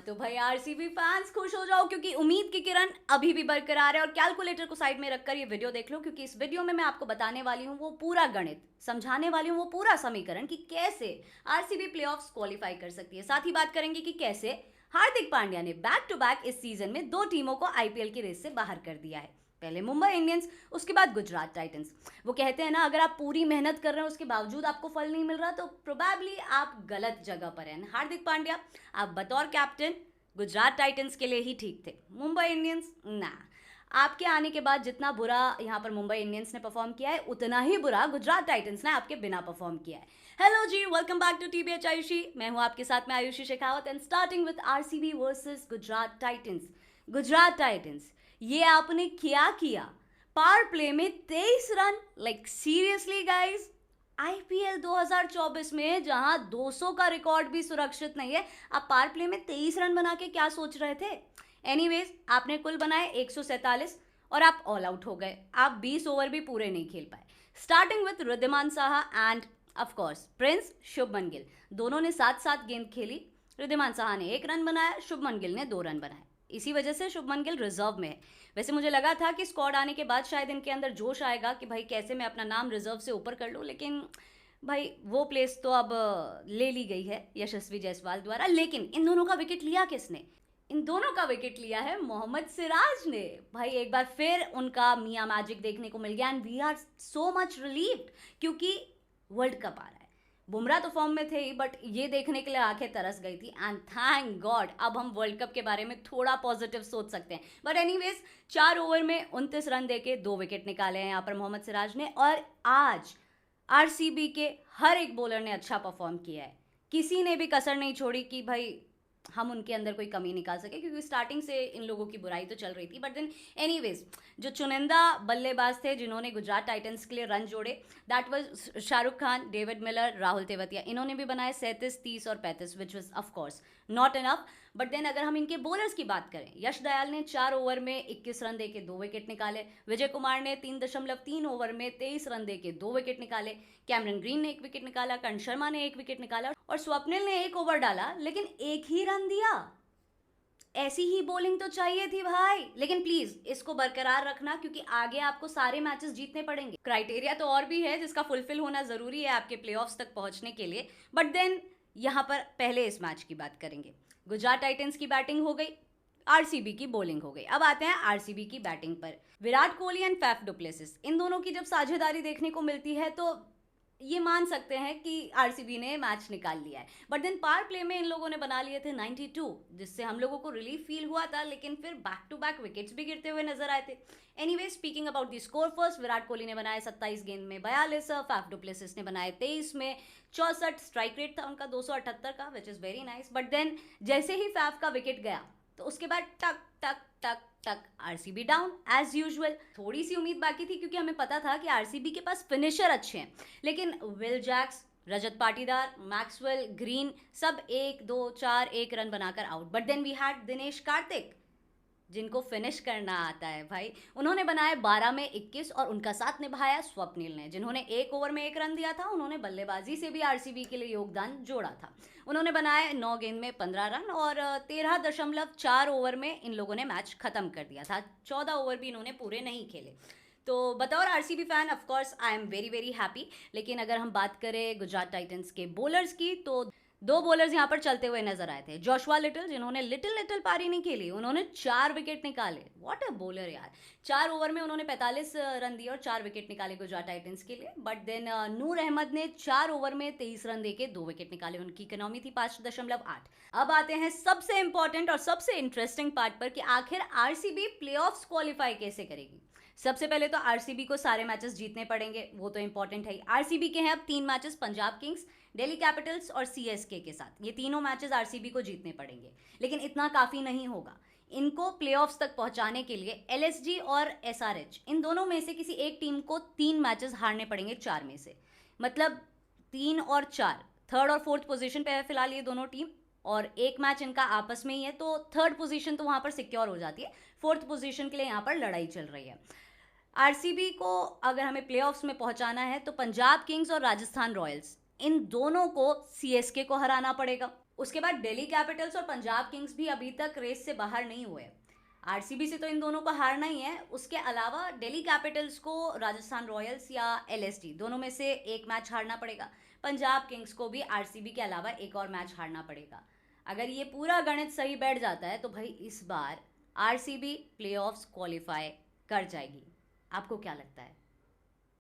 तो भाई RCB fans खुश हो जाओ क्योंकि उम्मीद की किरण अभी भी बरकरार है। और कैलकुलेटर को साइड में रखकर ये वीडियो देख लो क्योंकि इस वीडियो में मैं आपको बताने वाली हूँ वो पूरा गणित, समझाने वाली हूँ वो पूरा समीकरण कि कैसे आरसीबी प्लेऑफ्स क्वालिफाई कर सकती है। साथ ही बात करेंगे कि कैसे हार्दिक पांड्या ने बैक टू बैक इस सीजन में 2 टीमों को आईपीएल की रेस से बाहर कर दिया है। पहले मुंबई इंडियंस, उसके बाद गुजरात टाइटंस। वो कहते हैं ना, अगर आप पूरी मेहनत कर रहे हैं उसके बावजूद आपको फल नहीं मिल रहा तो प्रोबेबली आप गलत जगह पर हैं। हार्दिक पांड्या, आप बतौर कैप्टन गुजरात टाइटंस के लिए ही ठीक थे। मुंबई इंडियंस ना, आपके आने के बाद जितना बुरा यहाँ पर मुंबई इंडियंस ने परफॉर्म किया है उतना ही बुरा गुजरात टाइटंस ने आपके बिना परफॉर्म किया है। Hello ji, welcome back to TBH Ayushi. मैं हूँ आपके साथ में Ayushi Shekhawat and starting with RCB versus Gujarat Titans. Gujarat Titans, ये आपने किया पावर प्ले में 23 run. Like seriously guys, IPL 2024 में जहां 200 का रिकॉर्ड भी सुरक्षित नहीं है, आप पावर प्ले में 23 रन बना के क्या सोच रहे थे? एनीवेज, आपने कुल बनाए 147 और आप ऑल आउट हो गए। आप 20 ओवर भी पूरे नहीं खेल पाए। Starting with Riddhiman Saha and of course prince Shubman Gill, दोनों ने साथ साथ गेंद खेली। रिद्धिमान साहा ने 1 रन बनाया, शुभमन गिल ने 2 रन बनाए। इसी वजह से शुभमन गिल रिजर्व में है। वैसे मुझे लगा था कि स्क्वाड आने के बाद शायद इनके अंदर जोश आएगा कि भाई कैसे मैं अपना नाम रिजर्व से ऊपर कर लूँ, लेकिन भाई वो प्लेस तो अब ले ली गई है यशस्वी जायसवाल द्वारा। लेकिन इन दोनों का विकेट लिया किसने? इन दोनों का विकेट लिया है मोहम्मद सिराज ने। भाई एक बार फिर उनका मियां मैजिक देखने को मिल गया and we are so much relieved क्योंकि वर्ल्ड कप आ रहा है। बुमराह तो फॉर्म में थे ही, बट ये देखने के लिए आंखें तरस गई थी एंड थैंक गॉड अब हम वर्ल्ड कप के बारे में थोड़ा पॉजिटिव सोच सकते हैं। बट एनीवेज, 4 ओवर में 29 रन देके 2 विकेट निकाले हैं यहाँ पर मोहम्मद सिराज ने। और आज आरसीबी के हर एक बॉलर ने अच्छा परफॉर्म किया है। किसी ने भी कसर नहीं छोड़ी कि भाई हम उनके अंदर कोई कमी निकाल सके, क्योंकि स्टार्टिंग से इन लोगों की बुराई तो चल रही थी। बट देन एनीवेज, जो चुनिंदा बल्लेबाज थे जिन्होंने गुजरात टाइटंस के लिए रन जोड़े, that was Shahrukh Khan, David Miller, Rahul Tewatia. इन्होंने भी बनाए 37, 30 और 35, which was of course not enough. But then अगर हम इनके बॉलर्स की बात करें, यश दयाल ने 4 ओवर में 21 रन देके 2 विकेट निकाले। विजय कुमार ने 3.3 ओवर में 23 रन देके 2 विकेट निकाले। कैमरन ग्रीन ने 1 विकेट निकाला, कर्ण शर्मा ने 1 विकेट निकाला और स्वप्निल ने 1 ओवर डाला लेकिन 1 ही रन दिया। ऐसी ही बॉलिंग तो चाहिए थी भाई। लेकिन प्लीज इसको बरकरार रखना क्योंकि आगे आपको सारे मैचेस जीतने पड़ेंगे। क्राइटेरिया तो और भी है जिसका फुलफिल होना जरूरी है आपके प्लेऑफ्स तक पहुंचने के लिए। बट देन यहां पर पहले इस मैच की बात करेंगे। गुजरात टाइटंस की बैटिंग हो गई, आरसीबी की बॉलिंग हो गई। अब आते हैं आरसीबी की बैटिंग पर। Virat Kohli and Faf du Plessis, इन दोनों की जब साझेदारी देखने को मिलती है तो ये मान सकते हैं कि आरसीबी ने मैच निकाल लिया है। बट देन पावर प्ले में इन लोगों ने बना लिए थे 92, जिससे हम लोगों को रिलीफ फील हुआ था, लेकिन फिर बैक टू बैक विकेट्स भी गिरते हुए नजर आए थे। Anyway, speaking about the score first, Virat Kohli ने बनाए 27 गेंद में 42, फैफ डु प्लेसिस ने बनाए 23 में 64। स्ट्राइक रेट था उनका 278 का, which is very nice. But then जैसे ही फैफ का विकेट गया तो उसके बाद टक टक टक तक आरसीबी डाउन एज यूजुअल। थोड़ी सी उम्मीद बाकी थी क्योंकि हमें पता था कि आरसीबी के पास फिनिशर अच्छे हैं, लेकिन Will Jacks, Rajat Patidar, Maxwell, Green सब 1 2 4 1 रन बनाकर out. But then we had Dinesh Karthik, जिनको फिनिश करना आता है भाई। उन्होंने बनाए 12 में 21 और उनका साथ निभाया स्वप्निल ने, जिन्होंने 1 ओवर में 1 रन दिया था। उन्होंने बल्लेबाजी से भी आरसीबी के लिए योगदान जोड़ा था। उन्होंने बनाए 9 गेंद में 15 रन और 13.4 ओवर में इन लोगों ने मैच खत्म कर दिया था। 14 ओवर भी इन्होंने पूरे नहीं खेले। तो बतौर RCB fan of course I am very very happy. लेकिन अगर हम बात करें गुजरात टाइटंस के बॉलर्स की तो 2 बॉलर्स यहाँ पर चलते हुए नजर आए थे। जोशुआ लिटिल, जिन्होंने लिटिल पारी नहीं खेली, उन्होंने 4 विकेट निकाले। व्हाट अ बॉलर यार। 4 ओवर में उन्होंने 45 रन दिए और 4 विकेट निकाले गुजरात टाइटंस के लिए। बट देन नूर अहमद ने 4 ओवर में 23 रन देके 2 विकेट निकाले। उनकी इकोनॉमी थी 5.8। अब आते हैं सबसे इंपॉर्टेंट और सबसे इंटरेस्टिंग पार्ट पर कि आखिर आरसीबी प्लेऑफ्स क्वालिफाई कैसे करेगी। सबसे पहले तो आरसीबी को सारे मैचेस जीतने पड़ेंगे, वो तो इंपॉर्टेंट है। आरसीबी के हैं अब 3 matches, Punjab Kings, Delhi Capitals और सीएसके के साथ। ये तीनों मैचेस आरसीबी को जीतने पड़ेंगे, लेकिन इतना काफी नहीं होगा। इनको प्लेऑफ्स तक पहुंचाने के लिए एलएसजी और एसआरएच, इन दोनों में से किसी एक टीम को 3 मैचेस हारने पड़ेंगे 4 में से। मतलब 3 और 4, थर्ड और फोर्थ पोजीशन पे है फिलहाल ये दोनों टीम, और एक मैच इनका आपस में ही है, तो थर्ड पोजीशन तो वहां पर सिक्योर हो जाती है। फोर्थ पोजीशन के लिए यहाँ पर लड़ाई चल रही है। आरसीबी को अगर हमें प्लेऑफ्स में पहुंचाना है तो पंजाब किंग्स और राजस्थान रॉयल्स, इन दोनों को सीएसके को हराना पड़ेगा। उसके बाद दिल्ली कैपिटल्स और पंजाब किंग्स भी अभी तक रेस से बाहर नहीं हुए। आरसीबी से तो इन दोनों को हारना ही है। उसके अलावा दिल्ली कैपिटल्स को राजस्थान रॉयल्स या एलएसडी दोनों में से एक मैच हारना पड़ेगा। पंजाब किंग्स को भी आरसीबी के अलावा एक और मैच हारना पड़ेगा। अगर ये पूरा गणित सही बैठ जाता है तो भाई इस बार आरसीबी प्लेऑफ्स क्वालिफाई कर जाएगी। आपको क्या लगता है?